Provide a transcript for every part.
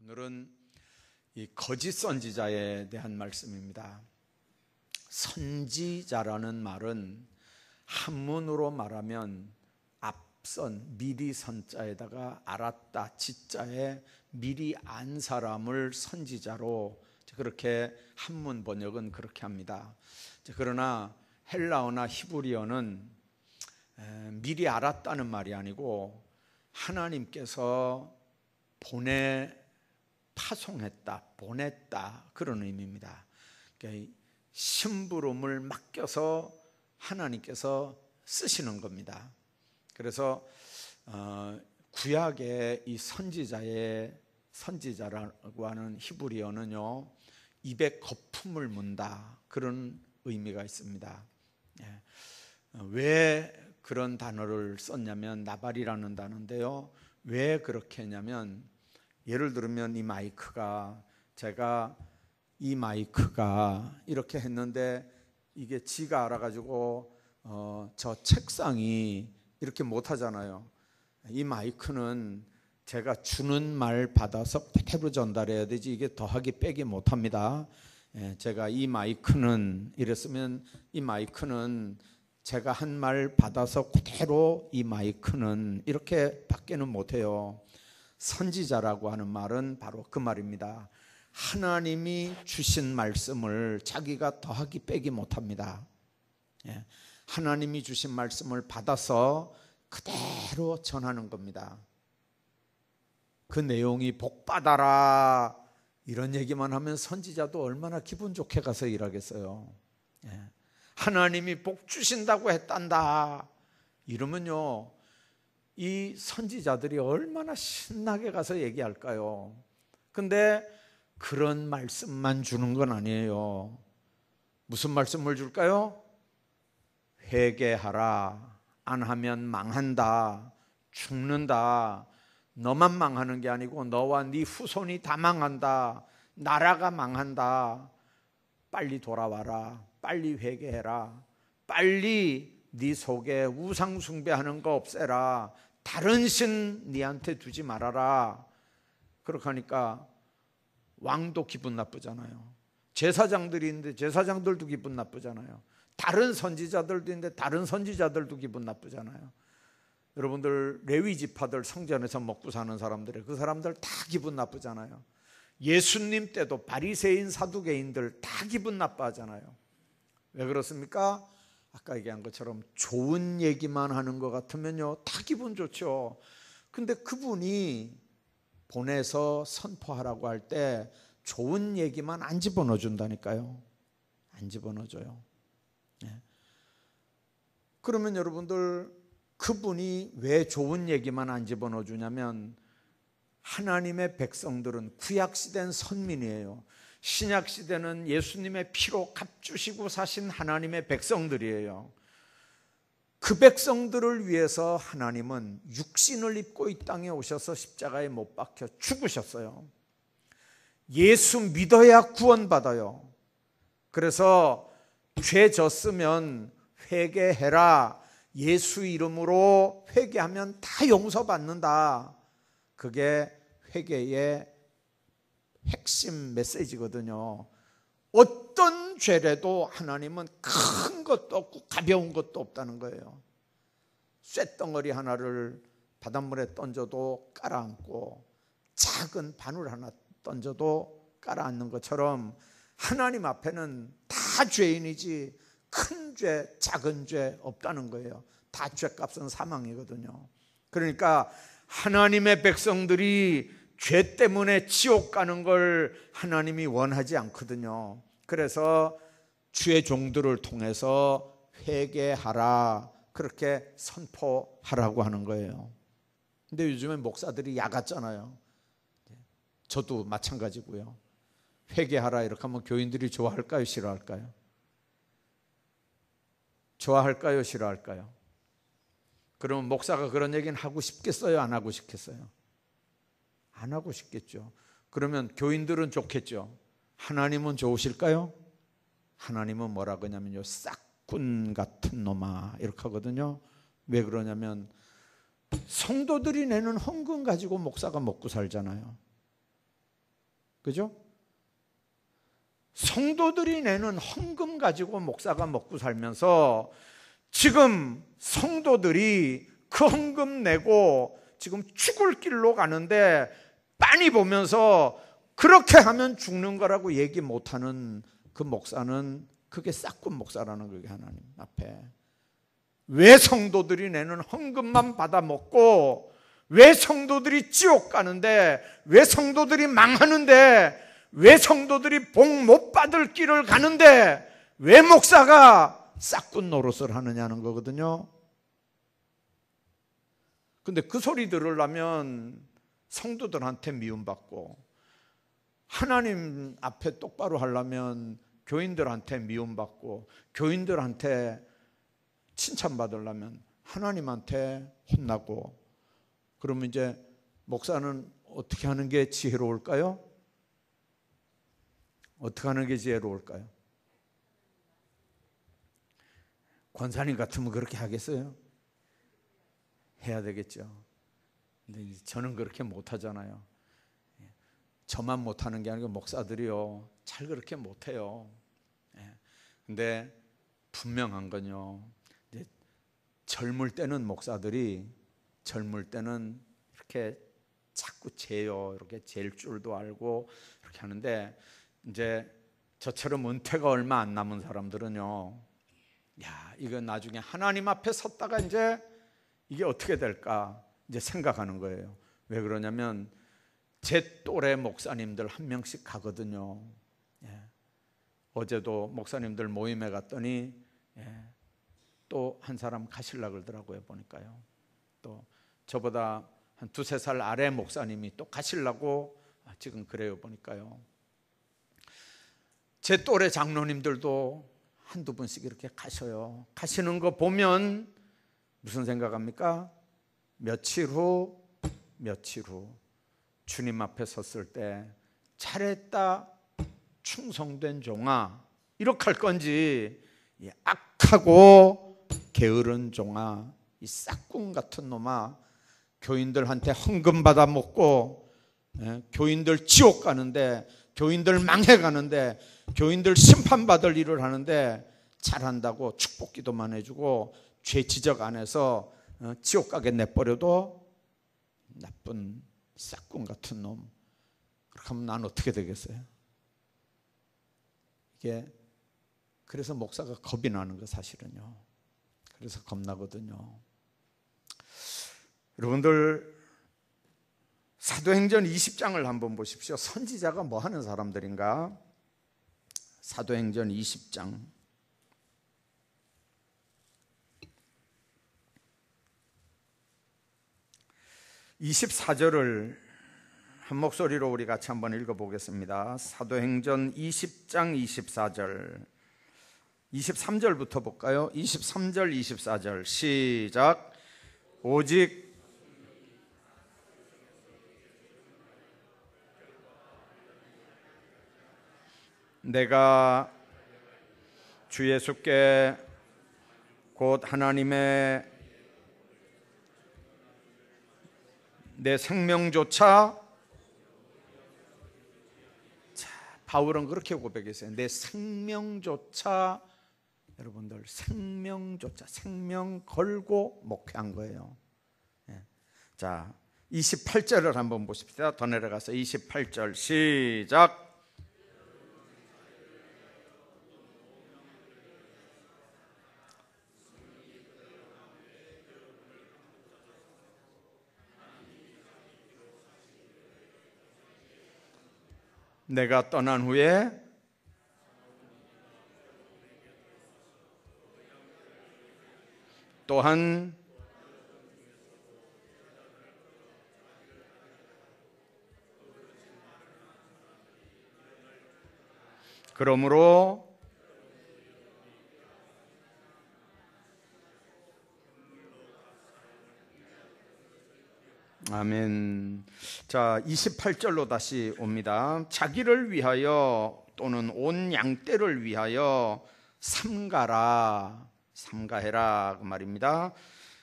오늘은 이 거짓 선지자에 대한 말씀입니다. 선지자라는 말은 한문으로 말하면 앞선, 미리 선자에다가 알았다 지자에 미리 안 사람을 선지자로, 그렇게 한문 번역은 그렇게 합니다. 그러나 헬라어나 히브리어는 미리 알았다는 말이 아니고 하나님께서 파송했다, 보냈다, 그런 의미입니다. 그러니까 심부름을 맡겨서 하나님께서 쓰시는 겁니다. 그래서 구약의 이 선지자라고 하는 히브리어는요, 입에 거품을 문다, 그런 의미가 있습니다. 왜 그런 단어를 썼냐면, 나발이라는 단어인데요, 왜 그렇게 했냐면, 예를 들면 제가 이 마이크가 이렇게 했는데 이게 지가 알아가지고 저 책상이 이렇게 못하잖아요. 이 마이크는 제가 주는 말 받아서 그대로 전달해야 되지, 이게 더하기 빼기 못합니다. 제가 이 마이크는 이랬으면 이 마이크는 제가 한 말 받아서 그대로 이 마이크는 이렇게 밖에는 못해요. 선지자라고 하는 말은 바로 그 말입니다. 하나님이 주신 말씀을 자기가 더하기 빼기 못합니다. 하나님이 주신 말씀을 받아서 그대로 전하는 겁니다. 그 내용이 복 받아라 이런 얘기만 하면 선지자도 얼마나 기분 좋게 가서 일하겠어요. 하나님이 복 주신다고 했단다 이러면요, 이 선지자들이 얼마나 신나게 가서 얘기할까요? 근데 그런 말씀만 주는 건 아니에요. 무슨 말씀을 줄까요? 회개하라, 안 하면 망한다, 죽는다, 너만 망하는 게 아니고 너와 네 후손이 다 망한다, 나라가 망한다, 빨리 돌아와라, 빨리 회개해라, 빨리 네 속에 우상 숭배하는 거 없애라, 다른 신 네한테 두지 말아라. 그렇게 하니까 왕도 기분 나쁘잖아요. 제사장들이 있는데 제사장들도 기분 나쁘잖아요. 다른 선지자들도 있는데 다른 선지자들도 기분 나쁘잖아요. 여러분들 레위 지파들 성전에서 먹고 사는 사람들이, 그 사람들 다 기분 나쁘잖아요. 예수님 때도 바리새인 사두개인들 다 기분 나빠하잖아요. 왜 그렇습니까? 아까 얘기한 것처럼 좋은 얘기만 하는 것 같으면요, 다 기분 좋죠. 근데 그분이 보내서 선포하라고 할 때 좋은 얘기만 안 집어넣어 준다니까요. 안 집어넣어줘요. 그러면 여러분들, 그분이 왜 좋은 얘기만 안 집어넣어 주냐면, 하나님의 백성들은 구약시대는 선민이에요. 신약시대는 예수님의 피로 값주시고 사신 하나님의 백성들이에요. 그 백성들을 위해서 하나님은 육신을 입고 이 땅에 오셔서 십자가에 못 박혀 죽으셨어요. 예수 믿어야 구원받아요. 그래서 죄 졌으면 회개해라, 예수 이름으로 회개하면 다 용서받는다, 그게 회개의 핵심 메시지거든요. 어떤 죄라도 하나님은 큰 것도 없고 가벼운 것도 없다는 거예요. 쇳덩어리 하나를 바닷물에 던져도 깔아앉고 작은 바늘 하나 던져도 깔아앉는 것처럼 하나님 앞에는 다 죄인이지 큰 죄, 작은 죄 없다는 거예요. 다 죄값은 사망이거든요. 그러니까 하나님의 백성들이 죄 때문에 지옥 가는 걸 하나님이 원하지 않거든요. 그래서 주의 종들을 통해서 회개하라, 그렇게 선포하라고 하는 거예요. 근데 요즘에 목사들이 야 같잖아요. 저도 마찬가지고요. 회개하라 이렇게 하면 교인들이 좋아할까요, 싫어할까요? 좋아할까요, 싫어할까요? 그러면 목사가 그런 얘기는 하고 싶겠어요, 안 하고 싶겠어요? 안 하고 싶겠죠. 그러면 교인들은 좋겠죠. 하나님은 좋으실까요? 하나님은 뭐라고 하냐면요, 싹군 같은 놈아 이렇게 하거든요. 왜 그러냐면 성도들이 내는 헌금 가지고 목사가 먹고 살잖아요. 그죠? 성도들이 내는 헌금 가지고 목사가 먹고 살면서 지금 성도들이 그 헌금 내고 지금 죽을 길로 가는데 빤히 보면서 그렇게 하면 죽는 거라고 얘기 못하는 그 목사는 그게 싹군 목사라는 거예요. 하나님 앞에. 왜 성도들이 내는 헌금만 받아 먹고, 왜 성도들이 지옥 가는데, 왜 성도들이 망하는데, 왜 성도들이 복 못 받을 길을 가는데 왜 목사가 싹군 노릇을 하느냐는 거거든요. 근데 그 소리 들으려면 성도들한테 미움받고, 하나님 앞에 똑바로 하려면 교인들한테 미움받고, 교인들한테 칭찬받으려면 하나님한테 혼나고, 그러면 이제 목사는 어떻게 하는 게 지혜로울까요? 어떻게 하는 게 지혜로울까요? 권사님 같으면 그렇게 하겠어요? 해야 되겠죠. 근데 저는 그렇게 못하잖아요. 저만 못하는 게 아니고 목사들이요, 잘 그렇게 못해요. 근데 분명한 건요, 젊을 때는 목사들이 젊을 때는 이렇게 자꾸 재요. 이렇게 잴 줄도 알고 이렇게 하는데, 이제 저처럼 은퇴가 얼마 안 남은 사람들은요, 야, 이거 나중에 하나님 앞에 섰다가 이제 이게 어떻게 될까 이제 생각하는 거예요. 왜 그러냐면 제 또래 목사님들 한 명씩 가거든요. 어제도 목사님들 모임에 갔더니 또 한 사람 가시려고 그러더라고요. 보니까요. 또 저보다 한 두세 살 아래 목사님이 또 가시려고 지금 그래요. 보니까요. 제 또래 장로님들도 한두 분씩 이렇게 가셔요. 가시는 거 보면 무슨 생각합니까? 며칠 후 주님 앞에 섰을 때 잘했다 충성된 종아 이렇게 할 건지, 악하고 게으른 종아, 이 싹군 같은 놈아, 교인들한테 헌금 받아 먹고 교인들 지옥 가는데, 교인들 망해가는데, 교인들 심판받을 일을 하는데 잘한다고 축복기도만 해주고 죄 지적 안 해서 지옥 가게 내버려도 나쁜 싹군 같은 놈, 그렇게 하면 난 어떻게 되겠어요? 이게 그래서 목사가 겁이 나는 거 사실은요. 그래서 겁나거든요. 여러분들 사도행전 20장을 한번 보십시오. 선지자가 뭐 하는 사람들인가? 사도행전 20장 24절을 한 목소리로 우리 같이 한번 읽어보겠습니다. 사도행전 20장 24절, 23절부터 볼까요? 23절 24절 시작. 오직 내가 주 예수께 곧 하나님의 내 생명조차, 자, 바울은 그렇게 고백했어요. 내 생명조차, 여러분들 생명조차, 생명 걸고 목회한 거예요. 자, 28절을 한번 보십시다. 더 내려가서 28절 시작. 내가 떠난 후에 또한 그러므로 아멘. 자, 28절로 다시 옵니다. 자기를 위하여 또는 온 양떼를 위하여 삼가라, 삼가해라 그 말입니다.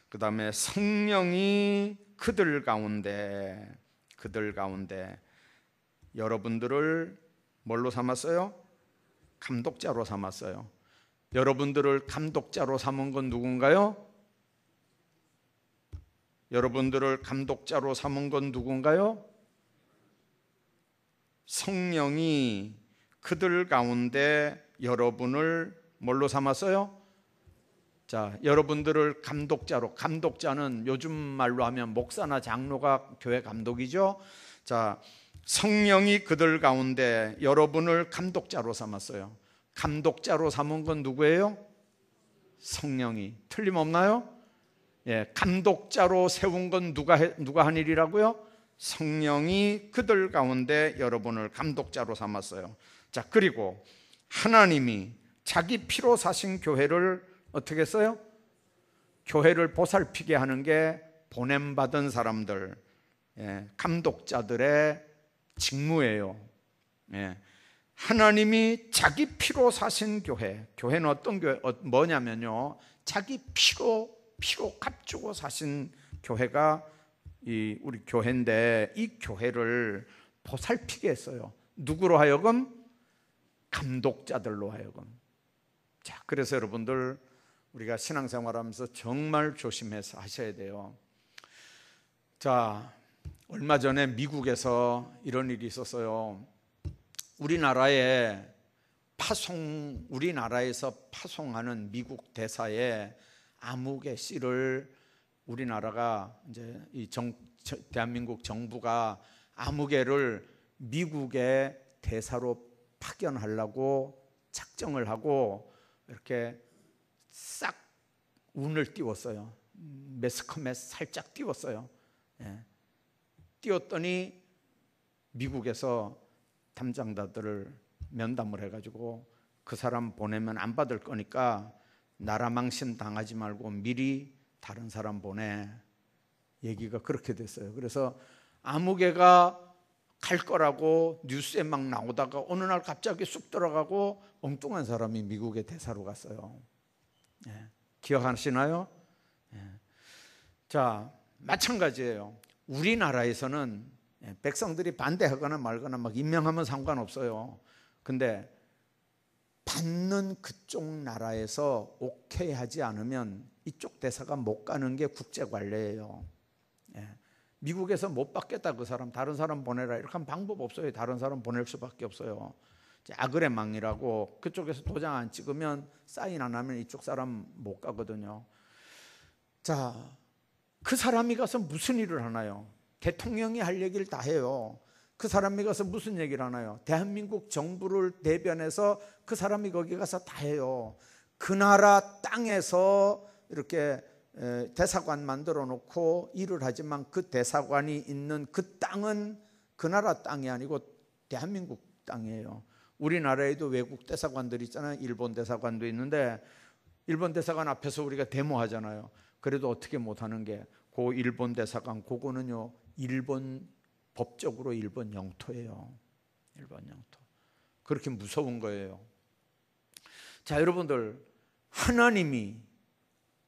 그 다음에 성령이 그들 가운데 여러분들을 뭘로 삼았어요? 감독자로 삼았어요. 여러분들을 감독자로 삼은 건 누군가요? 여러분들을 감독자로 삼은 건 누군가요? 성령이 그들 가운데 여러분을 뭘로 삼았어요? 자, 여러분들을 감독자로, 감독자는 요즘 말로 하면 목사나 장로가 교회 감독이죠. 자, 성령이 그들 가운데 여러분을 감독자로 삼았어요. 감독자로 삼은 건 누구예요? 성령이. 틀림없나요? 예, 감독자로 세운 건 누가 한 일이라고요? 성령이 그들 가운데 여러분을 감독자로 삼았어요. 자, 그리고 하나님이 자기 피로 사신 교회를 어떻게 했어요? 교회를 보살피게 하는 게 보냄받은 사람들, 예, 감독자들의 직무예요. 예, 하나님이 자기 피로 사신 교회, 교회는 어떤 교회, 뭐냐면요, 자기 피로 값주고 사신 교회가 우리 교회인데, 이 교회를 보살피게 했어요. 누구로 하여금? 감독자들로 하여금. 자, 그래서 여러분들 우리가 신앙생활하면서 정말 조심해서 하셔야 돼요. 자, 얼마 전에 미국에서 이런 일이 있었어요. 우리나라에서 파송하는 미국 대사에 아무개 씨를 우리나라가 이제 대한민국 정부가 아무개를 미국의 대사로 파견하려고 작정을 하고 이렇게 싹 운을 띄웠어요. 매스컴에 살짝 띄웠어요. 예. 띄웠더니 미국에서 담당자들을 면담을 해가지고 그 사람 보내면 안 받을 거니까 나라 망신 당하지 말고 미리 다른 사람 보내. 얘기가 그렇게 됐어요. 그래서 아무개가 갈 거라고 뉴스에 막 나오다가 어느 날 갑자기 쑥 들어가고 엉뚱한 사람이 미국의 대사로 갔어요. 예. 기억하시나요? 예. 자, 마찬가지예요. 우리나라에서는 백성들이 반대하거나 말거나 막 임명하면 상관없어요. 근데 받는 그쪽 나라에서 오케이 하지 않으면 이쪽 대사가 못 가는 게 국제관례예요. 예. 미국에서 못 받겠다 그 사람 다른 사람 보내라 이렇게 하면 방법 없어요. 다른 사람 보낼 수밖에 없어요. 아그레망이라고 그쪽에서 도장 안 찍으면 사인 안 하면 이쪽 사람 못 가거든요. 자, 그 사람이 가서 무슨 일을 하나요? 대통령이 할 얘기를 다 해요. 그 사람이 가서 무슨 얘기를 하나요? 대한민국 정부를 대변해서 그 사람이 거기 가서 다 해요. 그 나라 땅에서 이렇게 대사관 만들어 놓고 일을 하지만 그 대사관이 있는 그 땅은 그 나라 땅이 아니고 대한민국 땅이에요. 우리나라에도 외국 대사관들 있잖아요. 일본 대사관도 있는데 일본 대사관 앞에서 우리가 데모하잖아요. 그래도 어떻게 못하는 게 그 일본 대사관 그거는요 일본 법적으로 일본 영토예요. 일본 영토. 그렇게 무서운 거예요. 자, 여러분들 하나님이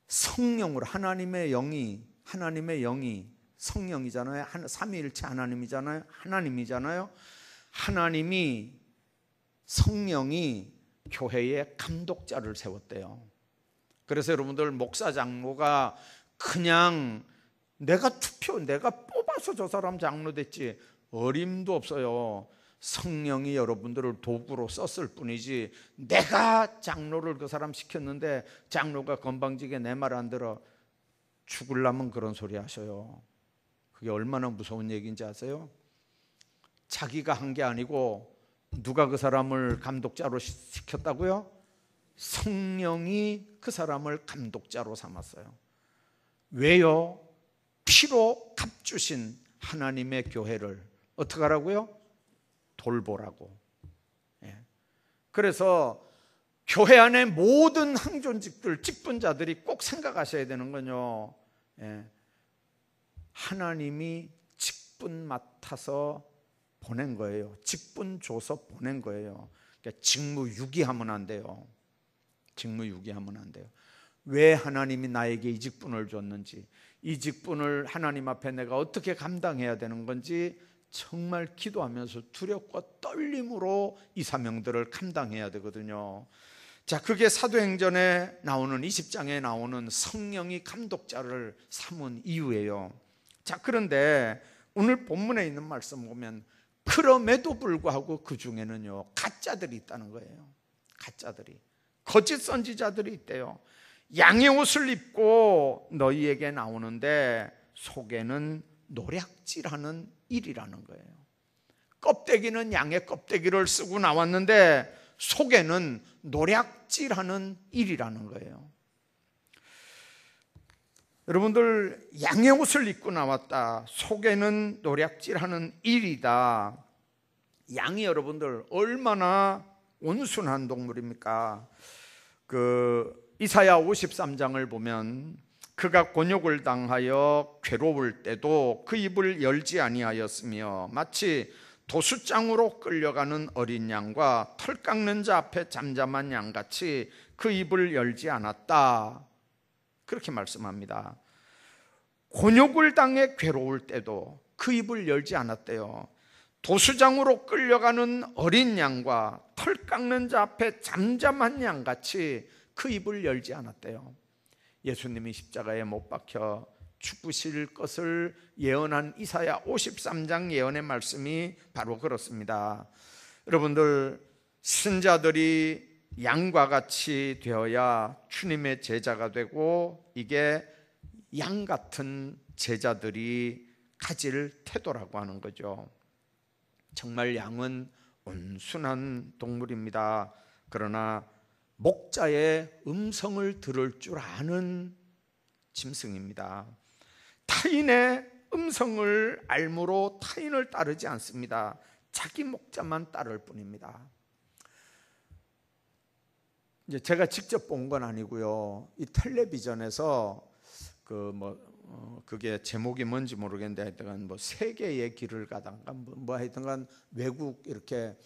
성령으로 하나님의 영이 성령이잖아요. 삼위일체 하나님이잖아요. 하나님이잖아요. 하나님이 성령이 교회의 감독자를 세웠대요. 그래서 여러분들 목사 장로가 그냥 내가 뽑아서 저 사람 장로 됐지 어림도 없어요. 성령이 여러분들을 도구로 썼을 뿐이지 내가 장로를 그 사람 시켰는데 장로가 건방지게 내 말 안 들어 죽으려면 그런 소리 하셔요. 그게 얼마나 무서운 얘기인지 아세요? 자기가 한 게 아니고 누가 그 사람을 감독자로 시켰다고요? 성령이 그 사람을 감독자로 삼았어요. 왜요? 피로 값주신 하나님의 교회를 어떻게 하라고요? 돌보라고. 예. 그래서 교회 안에 모든 항존직들, 직분자들이 꼭 생각하셔야 되는 건요. 예. 하나님이 직분 맡아서 보낸 거예요. 직분 줘서 보낸 거예요. 그러니까 직무 유기하면 안 돼요. 직무 유기하면 안 돼요. 왜 하나님이 나에게 이 직분을 줬는지, 이 직분을 하나님 앞에 내가 어떻게 감당해야 되는 건지 정말 기도하면서 두렵고 떨림으로 이 사명들을 감당해야 되거든요. 자, 그게 사도행전에 나오는 20장에 나오는 성령이 감독자를 삼은 이유예요. 자, 그런데 오늘 본문에 있는 말씀 보면 그럼에도 불구하고 그 중에는요 가짜들이 있다는 거예요. 가짜들이, 거짓 선지자들이 있대요. 양의 옷을 입고 너희에게 나오는데 속에는 노략질하는 일이라는 거예요. 껍데기는 양의 껍데기를 쓰고 나왔는데 속에는 노략질하는 일이라는 거예요. 여러분들, 양의 옷을 입고 나왔다, 속에는 노략질하는 일이다. 양이 여러분들 얼마나 온순한 동물입니까? 이사야 53장을 보면 그가 곤욕을 당하여 괴로울 때도 그 입을 열지 아니하였으며 마치 도수장으로 끌려가는 어린 양과 털 깎는 자 앞에 잠잠한 양같이 그 입을 열지 않았다, 그렇게 말씀합니다. 곤욕을 당해 괴로울 때도 그 입을 열지 않았대요. 도수장으로 끌려가는 어린 양과 털 깎는 자 앞에 잠잠한 양같이 그 입을 열지 않았대요. 예수님이 십자가에 못 박혀 죽으실 것을 예언한 이사야 53장 예언의 말씀이 바로 그렇습니다. 여러분들, 신자들이 양과 같이 되어야 주님의 제자가 되고, 이게 양 같은 제자들이 가질 태도라고 하는 거죠. 정말 양은 온순한 동물입니다. 그러나 목자의 음성을 들을 줄 아는 짐승입니다. 타인의 음성을 알므로 타인을 따르지 않습니다. 자기 목자만 따를 뿐입니다. 이제 제가 직접 본 건 아니고요, 이 텔레비전에서 그게 제목이 뭔지 모르겠는데 하여튼 세계의 길을 가다가 하여튼간 외국 이렇게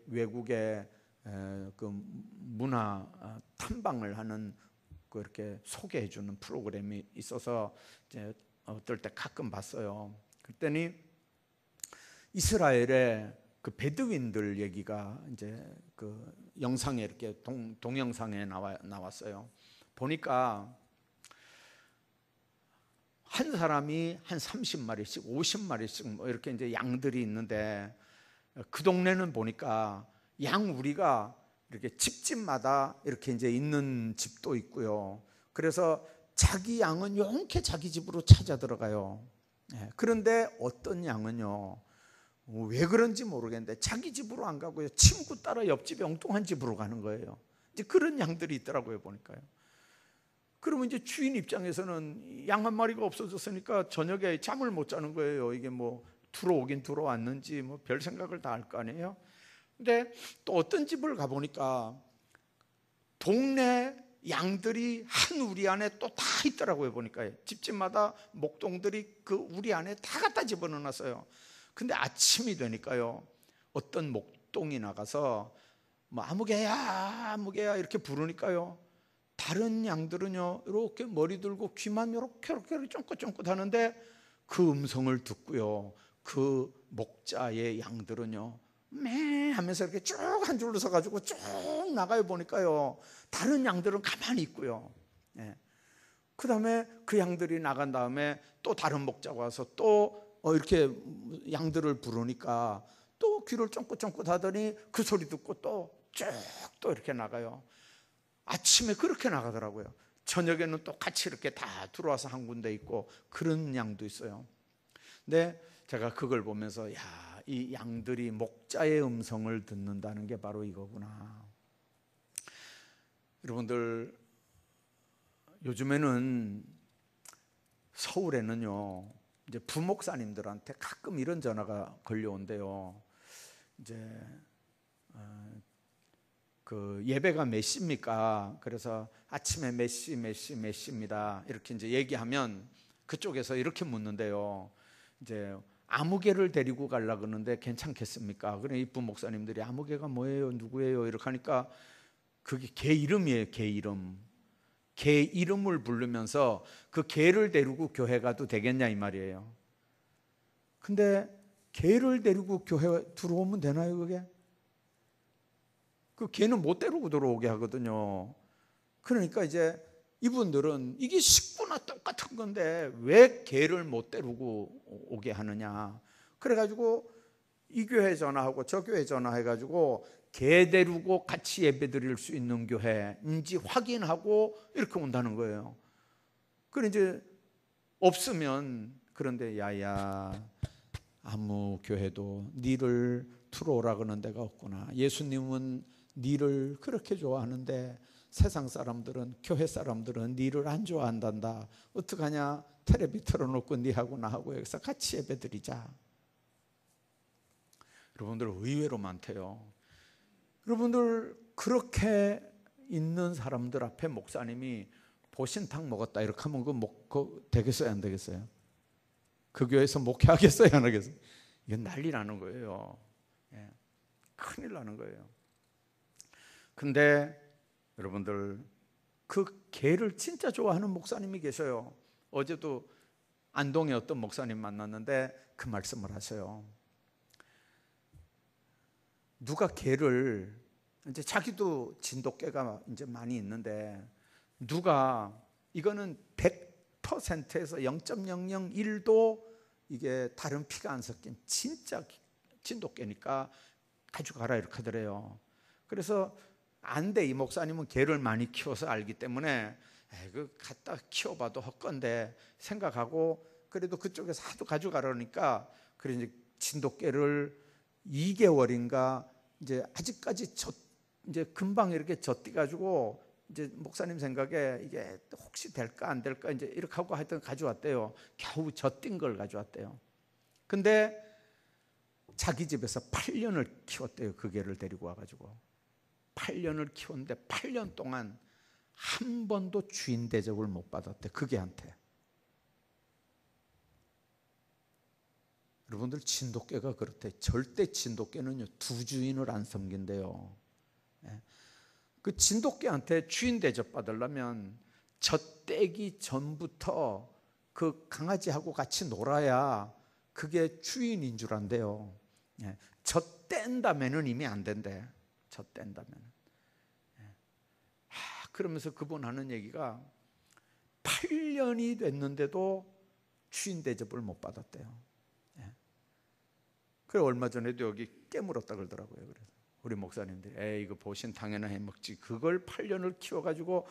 외국의 문화 탐방을 하는 이렇게 소개해 주는 프로그램이 있어서 이제 어떨 때 가끔 봤어요. 그랬더니 이스라엘의 그 베두인들 얘기가 이제 그 영상에 이렇게 동영상에 나왔어요. 보니까 한 사람이 한 30마리씩 50마리씩 이렇게 이제 양들이 있는데, 그 동네는 보니까 양 우리가 이렇게 집집마다 이렇게 이제 있는 집도 있고요. 그래서 자기 양은 용케 자기 집으로 찾아 들어가요. 그런데 어떤 양은요, 왜 그런지 모르겠는데 자기 집으로 안 가고요, 친구 따라 옆집 엉뚱한 집으로 가는 거예요. 이제 그런 양들이 있더라고요, 보니까요. 그러면 이제 주인 입장에서는 양 한 마리가 없어졌으니까 저녁에 잠을 못 자는 거예요. 이게 들어오긴 들어왔는지 별 생각을 다 할 거 아니에요. 근데 또 어떤 집을 가보니까 동네 양들이 한 우리 안에 또 다 있더라고요. 보니까 집집마다 목동들이 그 우리 안에 다 갖다 집어넣어놨어요. 근데 아침이 되니까요, 어떤 목동이 나가서 아무개야 아무개야 이렇게 부르니까요, 다른 양들은요 이렇게 머리 들고 귀만 이렇게 쫑긋쫑긋 하는데 그 음성을 듣고요, 그 목자의 양들은요 매 하면서 이렇게 쭉 한 줄로 서가지고 쭉 나가요. 보니까요, 다른 양들은 가만히 있고요. 그 다음에 그 양들이 나간 다음에 또 다른 목자가 와서 또 이렇게 양들을 부르니까 또 귀를 쫑긋쫑긋 하더니 그 소리 듣고 또 쭉 또 이렇게 나가요. 아침에 그렇게 나가더라고요. 저녁에는 또 같이 이렇게 다 들어와서 한 군데 있고, 그런 양도 있어요. 근데 제가 그걸 보면서 이 양들이 목자의 음성을 듣는다는 게 바로 이거구나. 여러분들, 요즘에는 서울에는요 이제 부목사님들한테 가끔 이런 전화가 걸려온대요. 이제 그 예배가 몇 시입니까? 그래서 아침에 몇 시입니다. 이렇게 이제 얘기하면 그쪽에서 이렇게 묻는데요. 이제 아무개를 데리고 가려고 그러는데 괜찮겠습니까? 그래 이쁜 목사님들이 아무개가 뭐예요? 누구예요? 이렇게 하니까 그게 개 이름이에요. 개 이름. 개 이름을 부르면서 그 개를 데리고 교회 가도 되겠냐 이 말이에요. 근데 개를 데리고 교회 들어오면 되나요 그게? 그 개는 못 데리고 들어오게 하거든요. 그러니까 이제 이분들은 이게 식구나 똑같은 건데 왜 개를 못 데리고 오게 하느냐. 그래가지고 이 교회 전화하고 저 교회 전화해가지고 개 데리고 같이 예배 드릴 수 있는 교회인지 확인하고 이렇게 온다는 거예요. 그래 이제 없으면 그런데 야야 아무 교회도 니를 들어오라 그러는 데가 없구나. 예수님은 니를 그렇게 좋아하는데 세상 사람들은 교회 사람들은 니를 안 좋아한단다. 어떡하냐? 텔레비 틀어놓고 니하고 나하고 여기서 같이 예배 드리자. 여러분들 의외로 많대요. 여러분들 그렇게 있는 사람들 앞에 목사님이 보신탕 먹었다 이렇게 하면 그거 되겠어요 안 되겠어요? 그 교회에서 목회하겠어요 안 하겠어요? 이건 난리 나는 거예요. 예, 큰일 나는 거예요. 근데 여러분들 그 개를 진짜 좋아하는 목사님이 계셔요. 어제도 안동에 어떤 목사님 만났는데 그 말씀을 하셔요. 누가 개를 이제 자기도 진돗개가 이제 많이 있는데 누가 이거는 100%에서 0.001도 이게 다른 피가 안 섞인 진짜 진돗개니까 가져가라 이렇게 하더래요. 그래서 안 돼. 이 목사님은 개를 많이 키워서 알기 때문에 그 갖다 키워봐도 헛건데 생각하고 그래도 그쪽에서 하도 가져가라니까 그래 이제 진돗개를 2개월인가 이제 아직까지 이제 금방 이렇게 젖띠가지고 이제 목사님 생각에 이게 혹시 될까 안 될까 이제 이렇게 하고 하여튼 가져왔대요. 겨우 젖뛴 걸 가져왔대요. 근데 자기 집에서 8년을 키웠대요. 그 개를 데리고 와가지고 8년을 키웠는데 8년 동안 한 번도 주인 대접을 못 받았대. 그 개한테. 여러분들 진돗개가 그렇대. 절대 진돗개는요 두 주인을 안 섬긴대요. 그 진돗개한테 주인 대접 받으려면 젖떼기 전부터 그 강아지하고 같이 놀아야 그게 주인인 줄 안대요. 젖뗀 다음에는 이미 안 된대. 젖뗀 다음에는. 그러면서 그분 하는 얘기가 8년이 됐는데도 주인 대접을 못 받았대요. 그래 얼마 전에도 여기 깨물었다 그러더라고요. 그래서 우리 목사님들이 에이 이거 보신탕에나 해먹지 그걸 8년을 키워가지고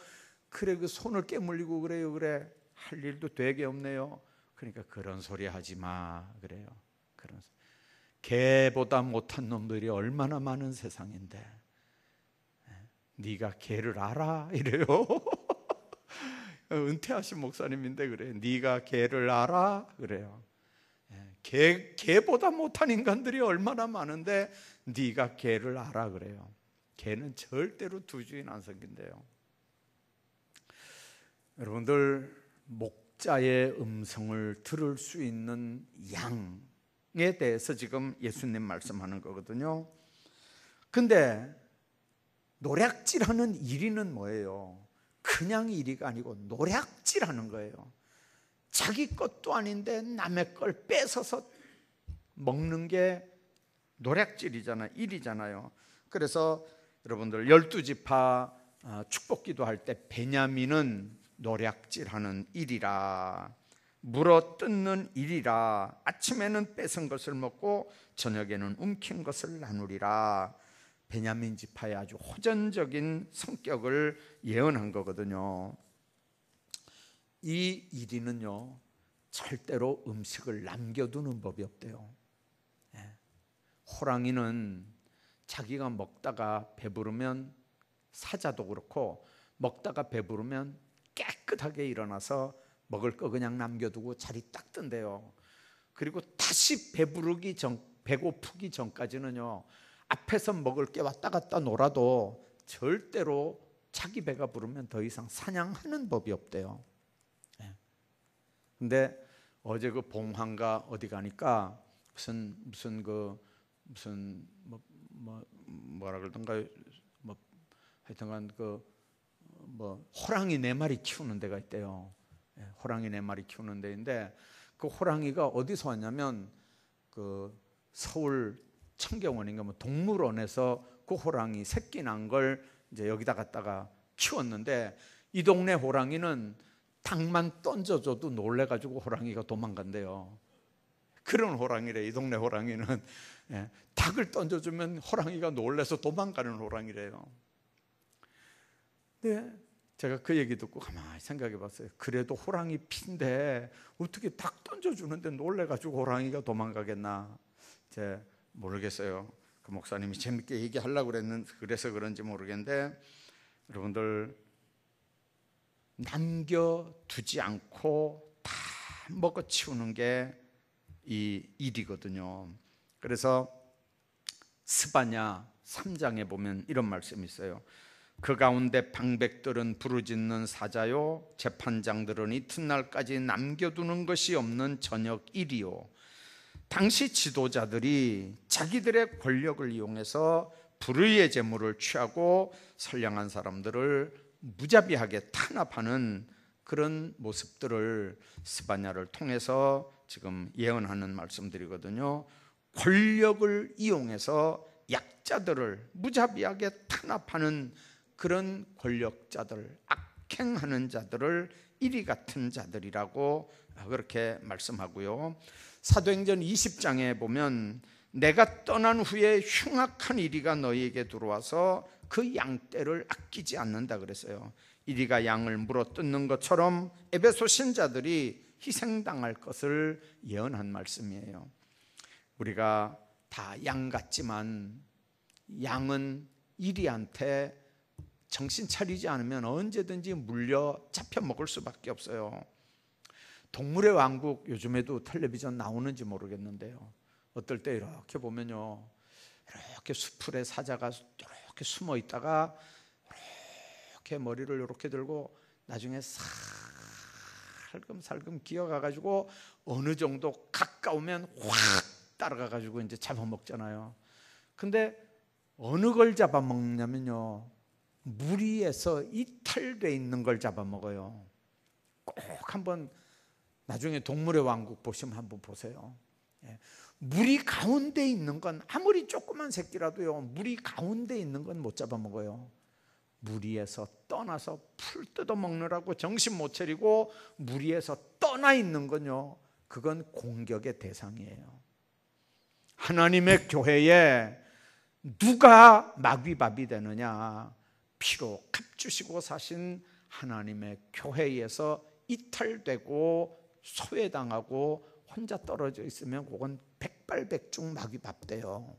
그래 그 손을 깨물리고 그래요. 그래 할 일도 되게 없네요. 그러니까 그런 소리 하지 마 그래요. 그런 개보다 못한 놈들이 얼마나 많은 세상인데 네가 개를 알아? 이래요. 은퇴하신 목사님인데 그래 네가 개를 알아? 그래요. 개보다 못한 인간들이 얼마나 많은데 네가 개를 알아 그래요. 개는 절대로 두 주인 안 섬긴대요. 여러분들 목자의 음성을 들을 수 있는 양에 대해서 지금 예수님 말씀하는 거거든요. 근데 노략질하는 이리는 뭐예요? 그냥 이리가 아니고 노략질하는 거예요. 자기 것도 아닌데 남의 걸 뺏어서 먹는 게 노략질이잖아요. 일이잖아요. 그래서 여러분들 12지파 축복기도 할 때 베냐민은 노략질하는 일이라 물어 뜯는 일이라 아침에는 뺏은 것을 먹고 저녁에는 움킨 것을 나누리라. 베냐민 지파의 아주 호전적인 성격을 예언한 거거든요. 이 이리는요 절대로 음식을 남겨두는 법이 없대요. 호랑이는 자기가 먹다가 배부르면 사자도 그렇고 먹다가 배부르면 깨끗하게 일어나서 먹을 거 그냥 남겨두고 자리 딱 뜬대요. 그리고 다시 배고프기 전까지는요 앞에서 먹을 게 왔다 갔다 놀아도 절대로 자기 배가 부르면 더 이상 사냥하는 법이 없대요. 근데 어제 그 봉황가 어디 가니까 무슨 뭐라 그러던가 하여튼간 그 호랑이 4마리 키우는 데가 있대요. 호랑이 4마리 키우는 데인데 그 호랑이가 어디서 왔냐면 그 서울 청경원인가 동물원에서 그 호랑이 새끼 난 걸 이제 여기다 갖다가 키웠는데 이 동네 호랑이는 닭만 던져줘도 놀래가지고 호랑이가 도망간대요. 그런 호랑이래. 이 동네 호랑이는 닭을 던져주면 호랑이가 놀래서 도망가는 호랑이래요. 네, 제가 그 얘기 듣고 가만히 생각해 봤어요. 그래도 호랑이 피인데 어떻게 닭 던져주는데 놀래가지고 호랑이가 도망가겠나? 이제 모르겠어요. 그 목사님이 재밌게 얘기하려고 그래서 그런지 모르겠는데, 여러분들 남겨두지 않고 다 먹어치우는 게 이 일이거든요. 그래서 스바냐 3장에 보면 이런 말씀이 있어요. 그 가운데 방백들은 부르짖는 사자요, 재판장들은 이튿날까지 남겨두는 것이 없는 저녁 일이요. 당시 지도자들이 자기들의 권력을 이용해서 불의의 재물을 취하고 선량한 사람들을 무자비하게 탄압하는 그런 모습들을 스바냐를 통해서 지금 예언하는 말씀들이거든요. 권력을 이용해서 약자들을 무자비하게 탄압하는 그런 권력자들, 악행하는 자들을 이리 같은 자들이라고 그렇게 말씀하고요. 사도행전 20장에 보면 내가 떠난 후에 흉악한 이리가 너희에게 들어와서 그 양떼를 아끼지 않는다 그랬어요. 이리가 양을 물어뜯는 것처럼 에베소 신자들이 희생당할 것을 예언한 말씀이에요. 우리가 다 양 같지만 양은 이리한테 정신 차리지 않으면 언제든지 물려 잡혀 먹을 수밖에 없어요. 동물의 왕국 요즘에도 텔레비전 나오는지 모르겠는데요, 어떨 때 이렇게 보면요, 이렇게 수풀에 사자가 이렇게 숨어 있다가 이렇게 머리를 이렇게 들고 나중에 살금살금 기어가가지고 어느 정도 가까우면 확 따라가가지고 이제 잡아먹잖아요. 근데 어느 걸 잡아먹냐면요, 무리에서 이탈돼 있는 걸 잡아먹어요. 꼭 한번 나중에 동물의 왕국 보시면 한번 보세요. 무리 가운데 있는 건 아무리 조그만 새끼라도요, 무리 가운데 있는 건 못 잡아먹어요. 무리에서 떠나서 풀 뜯어먹느라고 정신 못 차리고 무리에서 떠나 있는 건요, 그건 공격의 대상이에요. 하나님의 교회에 누가 마귀밥이 되느냐? 피로 값주시고 사신 하나님의 교회에서 이탈되고 소외당하고 혼자 떨어져 있으면 그건 백발백중 마귀밥 돼요.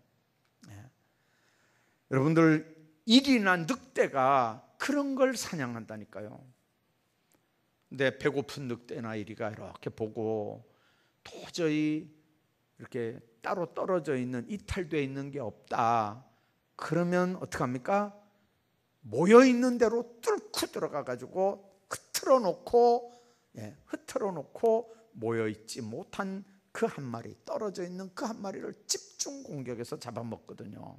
여러분들, 일이나 늑대가 그런 걸 사냥한다니까요. 근데 배고픈 늑대나 이리가 이렇게 보고 도저히 이렇게 따로 떨어져 있는, 이탈되어 있는 게 없다, 그러면 어떡합니까? 모여있는 대로 뚫고 들어가가지고 흐트러 놓고 모여있지 못한 그 한 마리, 떨어져 있는 그 한 마리를 집중 공격해서 잡아먹거든요.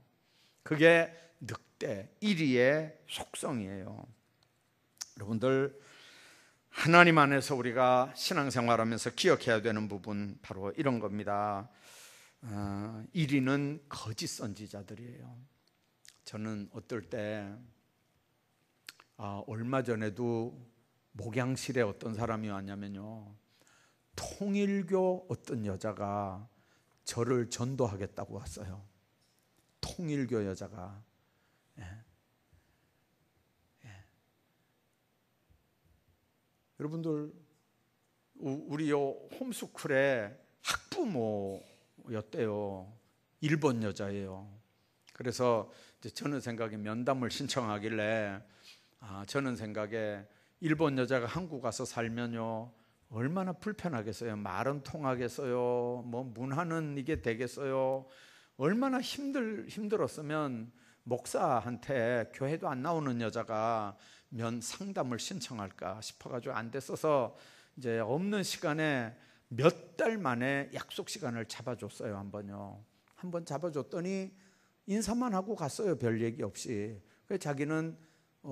그게 늑대, 이리의 속성이에요. 여러분들, 하나님 안에서 우리가 신앙생활하면서 기억해야 되는 부분, 바로 이런 겁니다. 이리는 거짓 선지자들이에요. 저는 어떨 때 얼마 전에도 목양실에 어떤 사람이 왔냐면요, 통일교 어떤 여자가 저를 전도하겠다고 왔어요. 통일교 여자가. 여러분들, 우리 요 홈스쿨에 학부모였대요. 일본 여자예요. 그래서 이제 저는 생각에 면담을 신청하길래, 저는 생각에 일본 여자가 한국 와서 살면요, 얼마나 불편하겠어요. 말은 통하겠어요. 뭐 문화는 이게 되겠어요. 얼마나 힘들었으면 목사한테 교회도 안 나오는 여자가 상담을 신청할까 싶어가지고 안 됐어서 이제 없는 시간에 몇 달 만에 약속 시간을 잡아줬어요. 한번 잡아줬더니 인사만 하고 갔어요. 별 얘기 없이. 그래서 자기는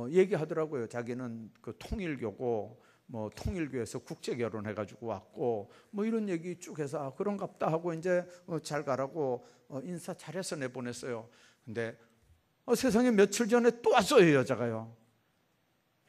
얘기하더라고요. 자기는 그 통일교고 뭐 통일교에서 국제 결혼해가지고 왔고 뭐 이런 얘기 쭉 해서 그런갑다 하고 이제 잘 가라고 인사 잘해서 내보냈어요. 근데 세상에 며칠 전에 또 왔어요, 여자가요.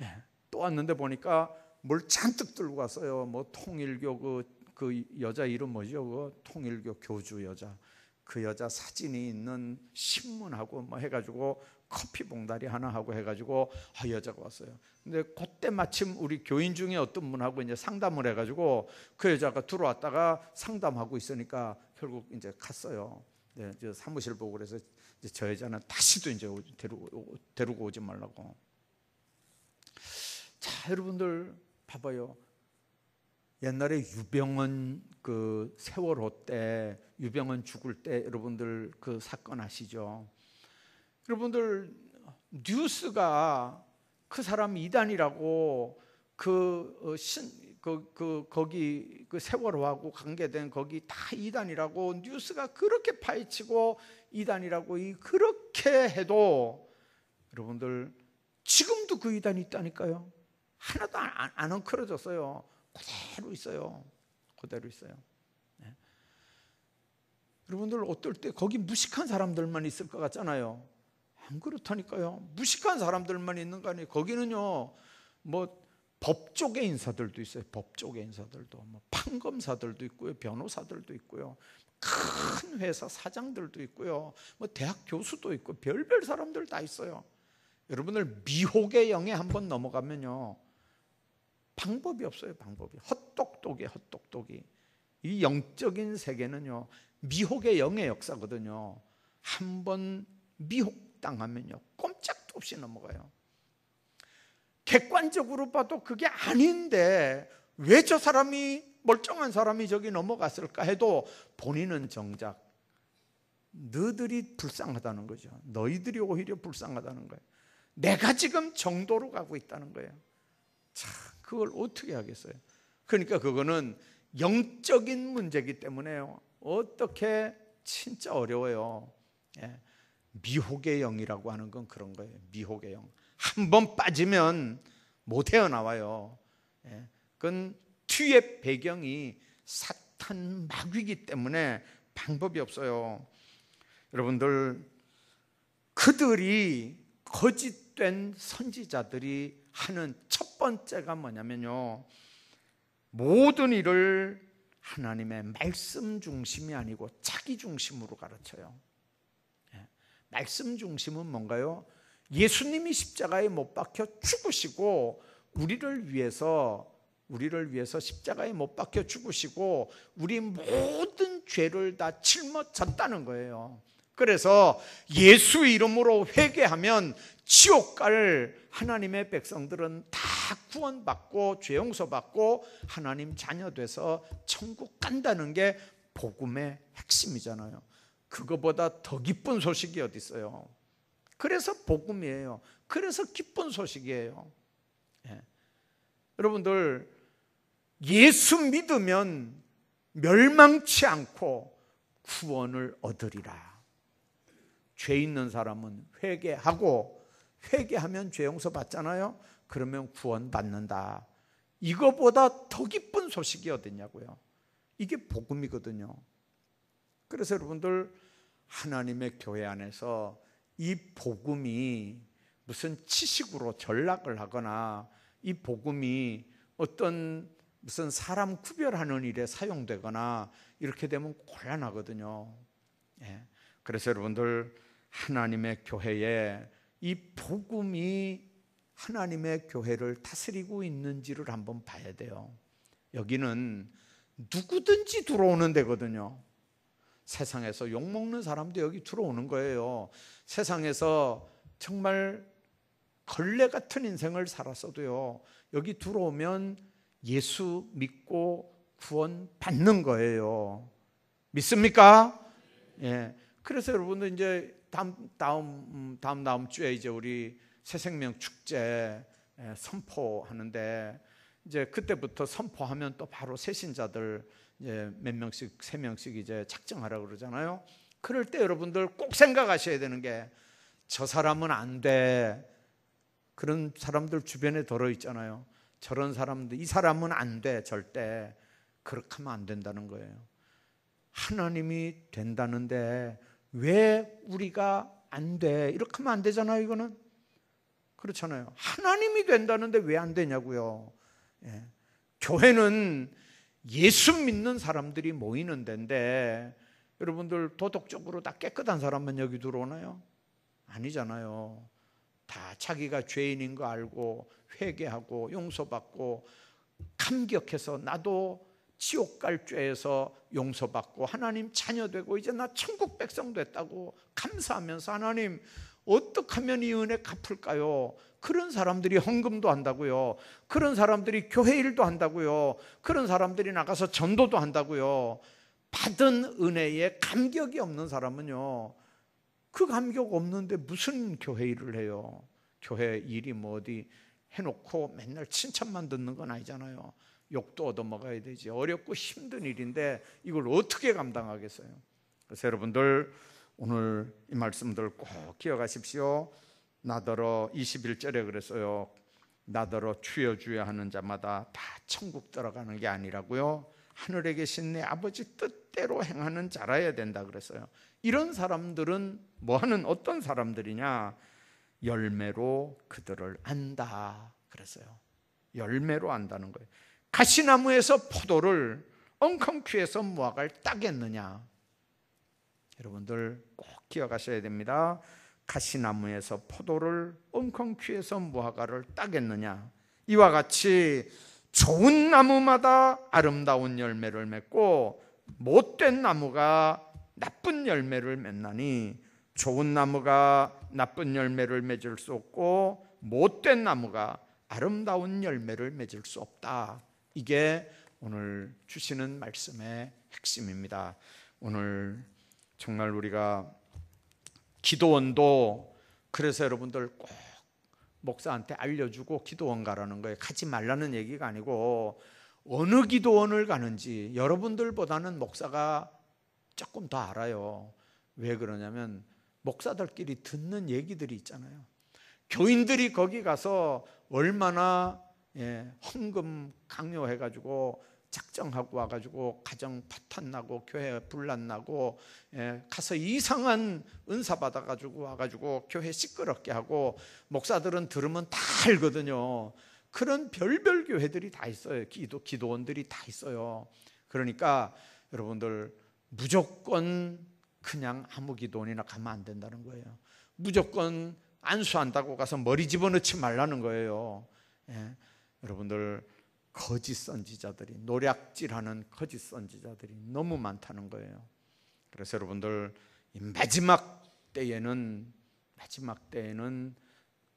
예, 또 왔는데 보니까 뭘 잔뜩 들고 왔어요. 뭐 통일교 그 여자 이름 뭐죠? 그 통일교 교주 여자. 그 여자 사진이 있는 신문하고 뭐 해가지고 커피 봉다리 하나 하고 해가지고 여자가 왔어요. 근데 그때 마침 우리 교인 중에 어떤 분하고 이제 상담을 해가지고 그 여자가 들어왔다가 상담하고 있으니까 결국 이제 갔어요. 네, 저 사무실 보고 그래서 이제 저 여자는 다시도 이제 데리고 오지 말라고. 자, 여러분들 봐봐요. 옛날에 유병헌 그 세월호 때 유병헌 죽을 때 여러분들 그 사건 아시죠? 여러분들 뉴스가 그 사람 이단이라고 거기 그 세월호하고 관계된 거기 다 이단이라고 뉴스가 그렇게 파헤치고 이단이라고 그렇게 해도 여러분들 지금도 그 이단이 있다니까요. 하나도 안 엉클어졌어요. 그대로 있어요. 그대로 있어요. 네. 여러분들 어떨 때 거기 무식한 사람들만 있을 것 같잖아요. 안 그렇다니까요. 무식한 사람들만 있는 거 아니에요. 거기는요, 뭐 법조계 인사들도 있어요. 법조계 인사들도, 뭐 판검사들도 있고요, 변호사들도 있고요, 큰 회사 사장들도 있고요, 뭐 대학 교수도 있고 별별 사람들 다 있어요. 여러분들 미혹의 영에 한번 넘어가면요, 방법이 없어요. 방법이 헛똑똑이. 이 영적인 세계는요, 미혹의 영의 역사거든요. 한번 미혹당하면요, 꼼짝도 없이 넘어가요. 객관적으로 봐도 그게 아닌데 왜 저 사람이, 멀쩡한 사람이 저기 넘어갔을까 해도 본인은 정작 너희들이 불쌍하다는 거죠. 너희들이 오히려 불쌍하다는 거예요. 내가 지금 정도로 가고 있다는 거예요. 참, 그걸 어떻게 하겠어요? 그러니까 그거는 영적인 문제이기 때문에요, 어떻게 진짜 어려워요. 예. 미혹의 영이라고 하는 건 그런 거예요. 미혹의 영. 한번 빠지면 못 헤어나와요. 예. 그건 뒤의 배경이 사탄 마귀이기 때문에 방법이 없어요. 여러분들, 그들이 거짓된 선지자들이 하는 첫 번째가 뭐냐면요, 모든 일을 하나님의 말씀 중심이 아니고 자기 중심으로 가르쳐요. 말씀 중심은 뭔가요? 예수님이 십자가에 못 박혀 죽으시고 우리를 위해서 십자가에 못 박혀 죽으시고 우리 모든 죄를 다 짊어졌다는 거예요. 그래서 예수 이름으로 회개하면 지옥 갈 하나님의 백성들은 다 구원받고 죄 용서받고 하나님 자녀 돼서 천국 간다는 게 복음의 핵심이잖아요. 그거보다 더 기쁜 소식이 어디 있어요? 그래서 복음이에요. 그래서 기쁜 소식이에요. 예. 여러분들, 예수 믿으면 멸망치 않고 구원을 얻으리라. 죄 있는 사람은 회개하면 죄 용서 받잖아요. 그러면 구원 받는다. 이거보다 더 기쁜 소식이 어딨냐고요. 이게 복음이거든요. 그래서 여러분들, 하나님의 교회 안에서 이 복음이 무슨 지식으로 전락을 하거나 이 복음이 어떤 무슨 사람 구별하는 일에 사용되거나 이렇게 되면 곤란하거든요. 예. 그래서 여러분들, 하나님의 교회에 이 복음이 하나님의 교회를 다스리고 있는지를 한번 봐야 돼요. 여기는 누구든지 들어오는 데거든요. 세상에서 욕먹는 사람도 여기 들어오는 거예요. 세상에서 정말 걸레 같은 인생을 살았어도요, 여기 들어오면 예수 믿고 구원 받는 거예요. 믿습니까? 예. 그래서 여러분들 이제 다음 주에 이제 우리 새생명 축제 선포하는데, 이제 그때부터 선포하면 또 바로 새신자들 이제 몇 명씩, 3명씩 이제 작정하라고 그러잖아요. 그럴 때 여러분들 꼭 생각하셔야 되는 게, 저 사람은 안 돼, 그런 사람들 주변에 들어 있잖아요. 저런 사람들, 이 사람은 안 돼, 절대. 그렇게 하면 안 된다는 거예요. 하나님이 된다는데 왜 우리가 안 돼? 이렇게 하면 안 되잖아요. 이거는 그렇잖아요. 하나님이 된다는데 왜 안 되냐고요. 예. 교회는 예수 믿는 사람들이 모이는 데인데 여러분들 도덕적으로 다 깨끗한 사람만 여기 들어오나요? 아니잖아요. 다 자기가 죄인인 거 알고 회개하고 용서받고 감격해서 나도 지옥 갈 죄에서 용서받고 하나님 자녀 되고 이제 나 천국 백성 됐다고 감사하면서 하나님 어떻게 하면 이 은혜 갚을까요? 그런 사람들이 헌금도 한다고요. 그런 사람들이 교회 일도 한다고요. 그런 사람들이 나가서 전도도 한다고요. 받은 은혜에 감격이 없는 사람은요, 그 감격 없는데 무슨 교회 일을 해요? 교회 일이 뭐 어디 해놓고 맨날 칭찬만 듣는 건 아니잖아요. 욕도 얻어먹어야 되지. 어렵고 힘든 일인데 이걸 어떻게 감당하겠어요? 그래서 여러분들 오늘 이 말씀들 꼭 기억하십시오. 나더러 21절에 그랬어요. 나더러 주여 주여 하는 자마다 다 천국 들어가는 게 아니라고요. 하늘에 계신 내 아버지 뜻대로 행하는 자라야 된다 그랬어요. 이런 사람들은 뭐하는 어떤 사람들이냐? 열매로 그들을 안다 그랬어요. 열매로 안다는 거예요. 가시나무에서 포도를 엉겅퀴에서 무화과를 따겠느냐? 여러분들 꼭 기억하셔야 됩니다. 가시나무에서 포도를 엉겅퀴에서 무화과를 따겠느냐? 이와 같이 좋은 나무마다 아름다운 열매를 맺고 못된 나무가 나쁜 열매를 맺나니 좋은 나무가 나쁜 열매를 맺을 수 없고 못된 나무가 아름다운 열매를 맺을 수 없다. 이게 오늘 주시는 말씀의 핵심입니다. 오늘 정말 우리가 기도원도 그래서 여러분들 꼭 목사한테 알려주고 기도원 가라는 거예요. 가지 말라는 얘기가 아니고 어느 기도원을 가는지 여러분들보다는 목사가 조금 더 알아요. 왜 그러냐면 목사들끼리 듣는 얘기들이 있잖아요. 교인들이 거기 가서 얼마나 헌금 강요해가지고 작정하고 와가지고 가정 파탄 나고 교회 분란 나고 가서 이상한 은사 받아가지고 와가지고 교회 시끄럽게 하고 목사들은 들으면 다 알거든요. 그런 별별 교회들이 다 있어요. 기도원들이 다 있어요. 그러니까 여러분들 무조건 그냥 아무 기도원이나 가면 안 된다는 거예요. 무조건 안수한다고 가서 머리 집어넣지 말라는 거예요. 여러분들 거짓 선지자들이 노략질하는 거짓 선지자들이 너무 많다는 거예요. 그래서 여러분들 이 마지막 때에는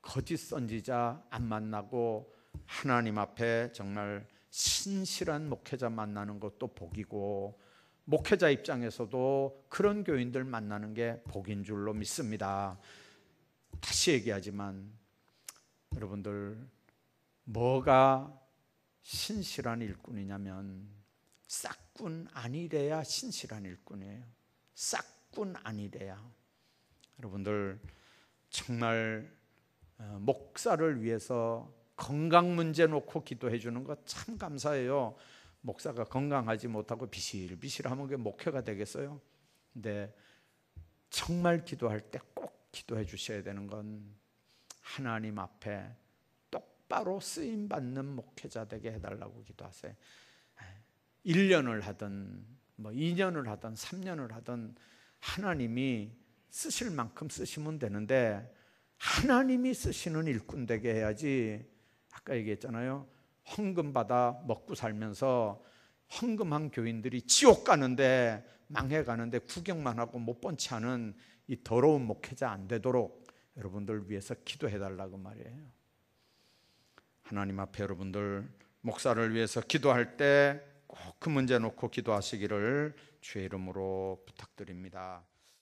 거짓 선지자 안 만나고 하나님 앞에 정말 신실한 목회자 만나는 것도 복이고 목회자 입장에서도 그런 교인들 만나는 게 복인 줄로 믿습니다. 다시 얘기하지만 여러분들 뭐가 신실한 일꾼이냐면 싹군 아니래야 신실한 일꾼이에요. 싹군 아니래야. 여러분들 정말 목사를 위해서 건강 문제 놓고 기도해 주는 거 참 감사해요. 목사가 건강하지 못하고 비실비실하면 그게 목회가 되겠어요? 근데 정말 기도할 때 꼭 기도해 주셔야 되는 건 하나님 앞에 똑바로 쓰임받는 목회자 되게 해달라고 기도하세요. 1년을 하든 2년을 하든 3년을 하든 하나님이 쓰실 만큼 쓰시면 되는데 하나님이 쓰시는 일꾼 되게 해야지. 아까 얘기했잖아요. 헌금 받아 먹고 살면서 헌금한 교인들이 지옥 가는데 망해가는데 구경만 하고 못 본 채 하는 이 더러운 목회자 안 되도록 여러분들 위해서 기도해달라고 말이에요. 하나님 앞에 여러분들 목사를 위해서 기도할 때 꼭 그 문제 놓고 기도하시기를 주의 이름으로 부탁드립니다.